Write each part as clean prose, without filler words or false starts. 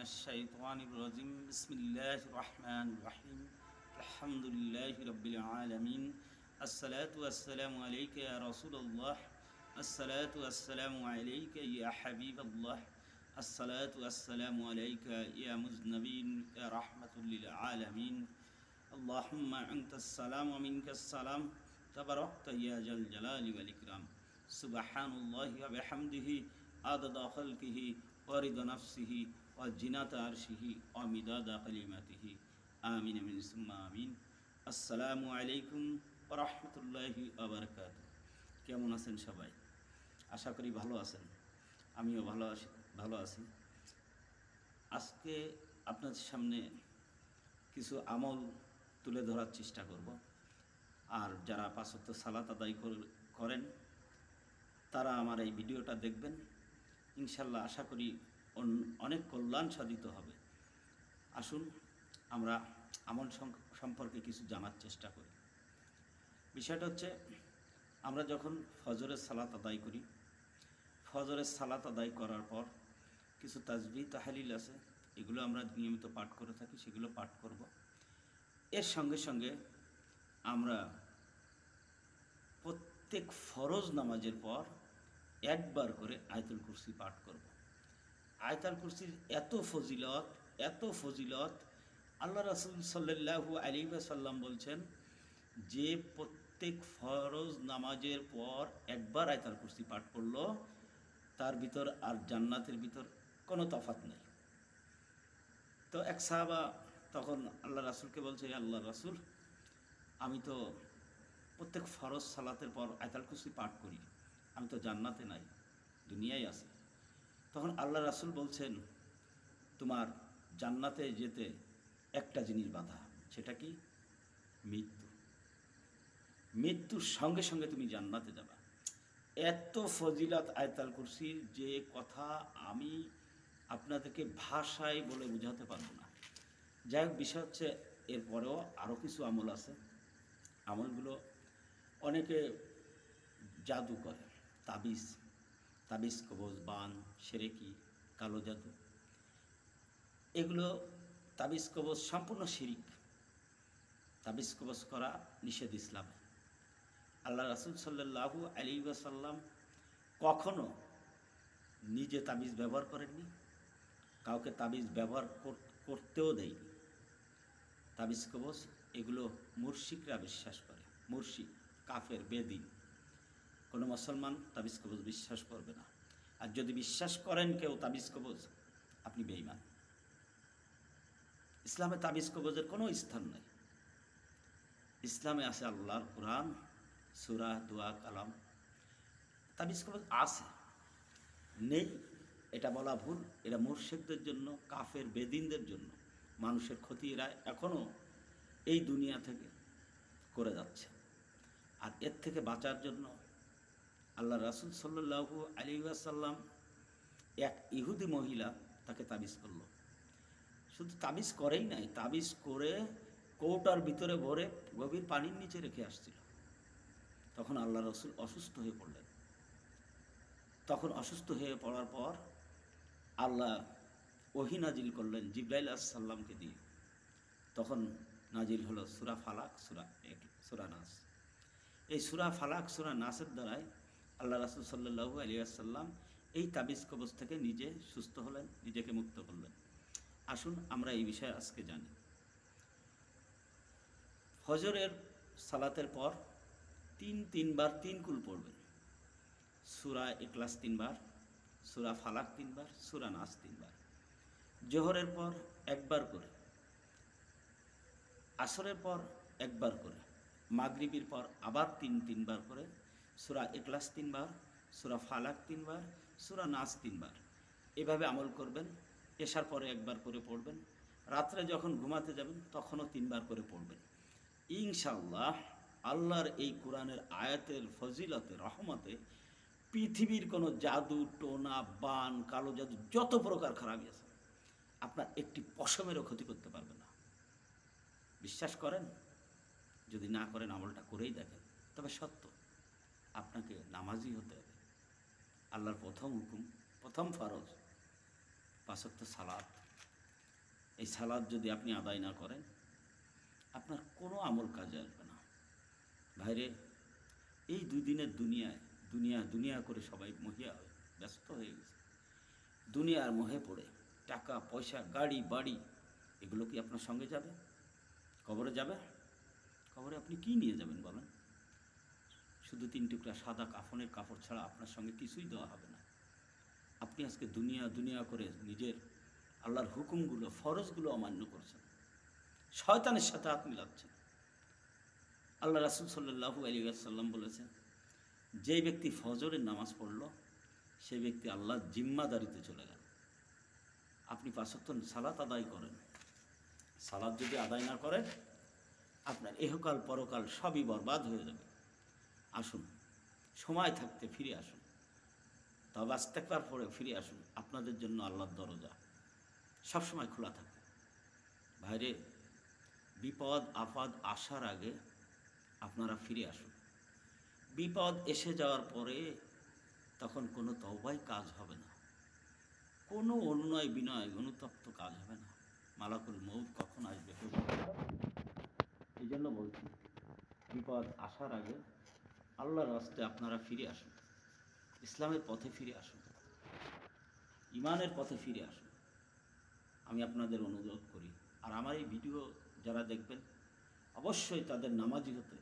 الشيطان الرجيم بسم الله الرحمن الرحيم الحمد لله رب العالمين الصلاة والسلام عليك يا رسول الله الصلاة والسلام عليك يا حبيب الله الصلاة والسلام عليك يا مذنبين يا رحمة للعالمين اللهم أنت السلام ومنك السلام تباركت يا ذا الجلال والإكرام سبحان الله وبحمده عدد خلقه ورضا نفسه وزنة عرشه ومداد كلماته آمين من ثم آمين السلام عليكم ورحمة الله وبركاته কেমন আছেন সবাই? আশা করি ভালো আছেন। আমিও ভালো আছি। আজকে আপনাদের সামনে কিছু আমল তুলে ধরার চেষ্টা করব। আর যারা পাঁচ ওয়াক্ত সালাত আদায় করেন তারা আমার এই ভিডিওটা দেখবেন। ইনশাল্লাহ আশা করি অনেক কল্যাণ সাধিত হবে। আসুন আমরা আমল সম্পর্কে কিছু জানার চেষ্টা করি। বিষয়টা হচ্ছে, আমরা যখন ফজরের সালাত আদায় করি, ফজরের সালাত আদায় করার পর কিছু তাসবিহ তাহলিল আছে, এগুলো আমরা নিয়মিত পাঠ করে থাকি, সেগুলো পাঠ করব। এর সঙ্গে সঙ্গে আমরা প্রত্যেক ফরজ নামাজের পর একবার করে আয়াতুল কুরসি পাঠ করব। আয়াতুল কুরসির এত ফজিলত আল্লাহ রাসূল সাল্লাল্লাহু আলাইহি ওয়াসাল্লাম বলছেন যে প্রত্যেক ফরজ নামাজের পর একবার আয়াতুল কুরসি পাঠ করলো, তার ভিতর আর জান্নাতের ভিতর কোনো তফাৎ নেই। তো এক সাহাবা তখন আল্লাহ রাসূলকে বলছে, আল্লাহ রাসূল, আমি তো প্রত্যেক ফরজ সালাতের পর আয়াতুল কুরসি পাঠ করি, আমি তো জান্নাতে নাই, দুনিয়ায় আছি। তখন আল্লাহ রাসূল বলছেন, তোমার জান্নাতে যেতে একটা জিনিস বাধা, সেটা কি? মৃত্যুর সঙ্গে সঙ্গে তুমি জান্নাতে যাবা। এত ফজিলত আয়াতুল কুরসির যে কথা আমি আপনাদেরকে ভাষায় বলে বোঝাতে পারবো না। যাই হোক, বিষয় হচ্ছে এরপরেও আরও কিছু আমল আছে। আমলগুলো অনেকে জাদু করে, তাবিজ কবজ, বান, সেরেকি, কালো জাদু, এগুলো তাবিজ কবজ সম্পূর্ণ শিরিক। তাবিজ কবজ করা নিষেধ ইসলামে। আল্লাহ রাসূল সাল্লাল্লাহু আলাইহি ওয়াসাল্লাম কখনো নিজে তাবিজ ব্যবহার করেননি, কাউকে তাবিজ ব্যবহার করতেও দেয়নি। তাবিজ কবজ এগুলো মুরশিকরা বিশ্বাস করে। মুরশিক, কাফের, বেদিন। কোনো মুসলমান তাবিজ কবজ বিশ্বাস করবে না। আর যদি বিশ্বাস করেন কেউ তাবিজ কবজ, আপনি বেঈমান। ইসলামে তাবিজ কবজের কোনো স্থান নেই। ইসলামে আছে আল্লাহর কোরআন, সূরা, দোয়া, কালাম। তাবিজ কবজ আছে, নেই এটা বলা ভুল। এরা মুরশিকদের জন্য, কাফের, বেদিনদের জন্য মানুষের ক্ষতি এরা এখনও এই দুনিয়া থেকে করে যাচ্ছে। আর এর থেকে বাঁচার জন্য আল্লাহ রাসূল সাল্লাল্লাহু আলাইহি ওয়াসাল্লাম, এক ইহুদি মহিলা তাকে তাবিজ করল। শুধু তাবিজ করেই নাই, তাবিজ করে কৌটার ভিতরে ভরে গভীর পানির নিচে রেখে আসছিল। তখন আল্লাহ রাসূল অসুস্থ হয়ে পড়লেন। তখন অসুস্থ হয়ে পড়ার পর আল্লাহ ওহী নাজিল করলেন জিবরাইল আলাইহিস সালামকে দিয়ে। তখন নাজিল হলো সূরা ফালাক, সূরা নাস। এই সূরা ফালাক, সূরা নাসের দ্বারাই আল্লাহ রাসূল সাল্লাল্লাহু আলাইহি ওয়াসাল্লাম এই তাবিজ কবজ থেকে নিজে সুস্থ হলেন, নিজেকে মুক্ত করলেন। আসুন আমরা এই বিষয়ে আজকে জানি। ফজরের সালাতের পর তিনবার 3 কুল পড়বেন। সূরা ইখলাস 3 বার, সূরা ফালাক 3 বার, সূরা নাস 3 বার। জোহরের পর একবার করে, আসরের পর একবার করে, মাগরিবের পর আবার 3 বার করে সূরা ইখলাস 3 বার, সূরা ফালাক 3 বার, সূরা নাস 3 বার। এভাবে আমল করবেন। এশার পরে একবার করে পড়বেন। রাত্রে যখন ঘুমাতে যাবেন তখনও 3 বার করে পড়বেন। ইনশাআল্লাহ আল্লাহর এই কোরআনের আয়াতের ফজিলতে, রহমতে পৃথিবীর কোনো জাদু, টোনা, বান, কালো জাদু, যত প্রকার খারাপই আছে, আপনার একটি পশমেরও ক্ষতি করতে পারবে না। বিশ্বাস করেন? যদি না করেন আমলটা করেই দেখেন। তবে সত্য, আপনাকে নামাজি হতে হবে। আল্লাহর প্রথম হুকুম, প্রথম ফরজ 5 ওয়াক্ত সালাত। এই সালাত যদি আপনি আদায় না করেন, আপনার কোনো আমল কাজে আসবে না। ভাইরে, এই দুদিনের দুনিয়া করে সবাই মহিয়া হয়ে ব্যস্ত হয়ে গেছে। দুনিয়ার মোহে পড়ে টাকা পয়সা গাড়ি বাড়ি এগুলো কি আপনার সঙ্গে যাবে? কবরে যাবে? কবরে আপনি কি নিয়ে যাবেন বলেন? শুধু 3 টুকরা সাদা কাফনের কাপড় ছাড়া আপনার সঙ্গে কিছুই দেওয়া হবে না। আপনি আজকে দুনিয়া করে নিজের আল্লাহর হুকুমগুলো ফরজগুলো অমান্য করছেন, শয়তানের সাথে হাত মিলাচ্ছেন। আল্লাহ রাসূল সাল্লাল্লাহু আলাইহি ওয়াসাল্লাম বলেছেন, যে ব্যক্তি ফজরের নামাজ পড়ল সে ব্যক্তি আল্লাহর জিম্মাদারিতে চলে গেল। আপনি 5 ওয়াক্ত সালাত আদায় করেন, সালাত যদি আদায় না করেন আপনার এহকাল পরকাল সবই বরবাদ হয়ে যাবে। আসুন, সময় থাকতে ফিরে আসুন, তবে ইস্তেগফার পরে ফিরে আসুন। আপনাদের জন্য আল্লাহর দরজা সবসময় খোলা থাকে। ভাইরে, বিপদ আপদ আসার আগে আপনারা ফিরে আসুন। বিপদ এসে যাওয়ার পরে তখন কোনো তওবাই কাজ হবে না, কোনো অনুনয় বিনয় অনুতপ্ত কাজ হবে না। মালাকুল মউত কখন আসবে এই জন্য বলছি, বিপদ আসার আগে আল্লাহর রাস্তায় আপনারা ফিরে আসুন, ইসলামের পথে ফিরে আসুন, ইমানের পথে ফিরে আসুন। আমি আপনাদের অনুরোধ করি। আর আমার এই ভিডিও যারা দেখবেন অবশ্যই তাদের নামাজি হতে,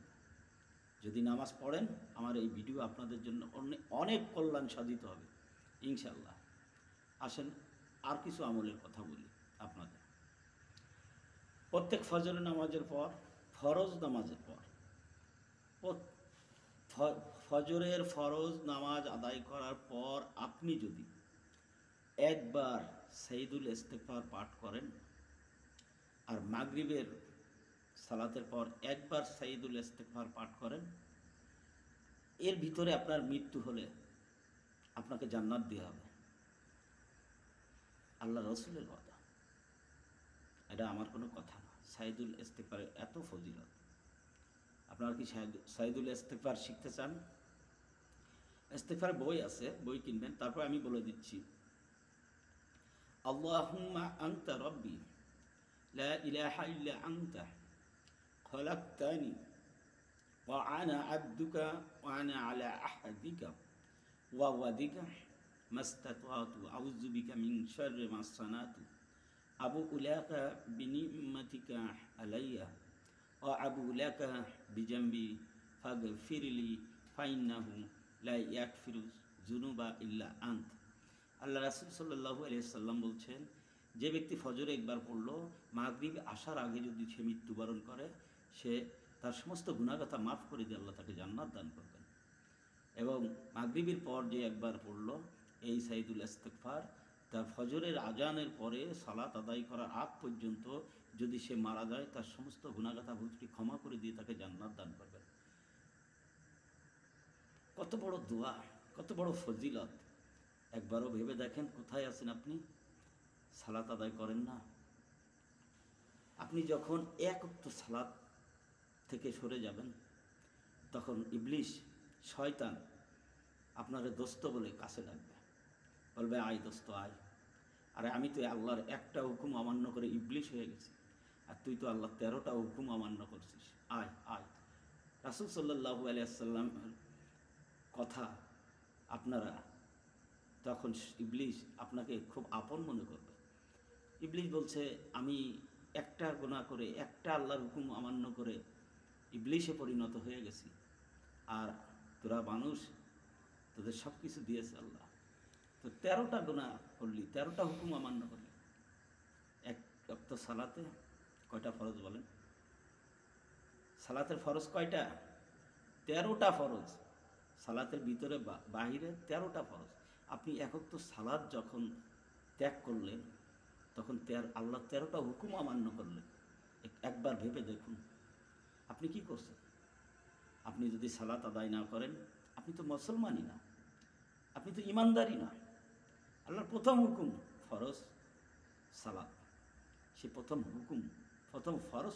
যদি নামাজ পড়েন আমার এই ভিডিও আপনাদের জন্য অনেক কল্যাণ সাধিত হবে ইনশাআল্লাহ। আসেন আর কিছু আমলের কথা বলি আপনাদের। প্রত্যেক ফজরের নামাজের পর, ফরজ নামাজের পর, ফজরের ফরজ নামাজ আদায় করার পর আপনি যদি একবার সাইয়্যিদুল ইস্তিগফার পাঠ করেন, আর মাগরিবের সালাতের পর একবার সাইয়্যিদুল ইস্তিগফার পাঠ করেন, এর ভিতরে আপনার মৃত্যু হলে আপনাকে জান্নাত দেওয়া হবে। আল্লাহ রসুলের কথা, এটা আমার কোনো কথা না। সাইয়্যিদুল ইস্তিগফারের এত ফজিলত। আপনারা কি সাইয়্যিদুল ইস্তিগফার শিখতে চান? ইস্তিগফার বই আছে, বই কিনবেন। তারপর আমি বলে দিচ্ছি, আল্লাহুম্মা আনতা রাব্বি লা ইলাহা ইল্লা আনতা খলাকতানি ওয়া আনা আবদুকা ওয়া আনা আলা আহদিকা ওয়া ওয়াদিকা মাস্তাতাতু আউযু বিকা মিন শাররি মা সানাতু আবুউ লাকা বিনি'মাতিকা আলাইয়া ওয়া আবুউ লাকা বিজামবি ফাগফিরলি ফাইন্নাহু লা ইয়াগফিরু যুনুবা ইল্লা আন্ত। আল্লাহ রাসূল সাল্লাল্লাহু আলাইহি সাল্লাম বলছেন, যে ব্যক্তি ফজরে একবার পড়ল, মাগরিব আসার আগে যদি সে মৃত্যুবরণ করে, সে তার সমস্ত গুনাহগাথা মাফ করে দিয়ে আল্লাহ তাকে জান্নাত দান করবেন। এবং মাগরিবের পর যে একবার পড়ল এই সাইয়্যিদুল ইস্তিগফার, তার ফজরের আজানের পরে সালাত আদায় করার আগ পর্যন্ত যদি সে মারা যায়, তার সমস্ত গুনাহগাথা ভুলটি ক্ষমা করে দিয়ে তাকে জান্নাত দান করবেন। কত বড় দোয়া, কত বড় ফজিলত! একবারও ভেবে দেখেন, কোথায় আছেন আপনি? সালাত আদায় করেন না। আপনি যখন এক ওয়াক্ত সালাত থেকে সরে যাবেন, তখন ইবলিশ শয়তান আপনারে দোস্ত বলে কাছে ডাকবে, বলবে আয় দোস্ত আয়। আরে আমি তো আল্লাহর একটা হুকুম অমান্য করে ইবলিশ হয়ে গেছি, আর তুই তো আল্লাহর 13টা হুকুম অমান্য করছিস, আয় আয়। রাসূল সাল্লাল্লাহু আলাইহি ওয়াসাল্লামের কথা আপনারা তখন ইবলিশ আপনাকে খুব আপন মনে করবে। ইবলিশ বলছে, আমি একটা গুনাহ করে, একটা আল্লাহর হুকুম অমান্য করে ইবলিশে পরিণত হয়ে গেছি, আর তোরা মানুষ, তোদের সব কিছু দিয়েছে আল্লাহ, তো 13টা গুনাহ করলি, 13টা হুকুম অমান্য করলি। এক ওয়াক্ত সালাতে কয়টা ফরজ বলেন? সালাতের ফরজ কয়টা? 13টা ফরজ। সালাতের ভিতরে বাহিরে 13টা ফরজ। আপনি এক ওয়াক্ত সালাত যখন ত্যাগ করলেন, তখন আল্লাহ 13টা হুকুম অমান্য করলেন। একবার ভেবে দেখুন আপনি কি করছেন। আপনি যদি সালাত আদায় না করেন, আপনি তো মুসলমানই না, আপনি তো ইমানদারই না। আল্লাহর প্রথম হুকুম ফরজ সালাত, সে প্রথম হুকুম, প্রথম ফরজ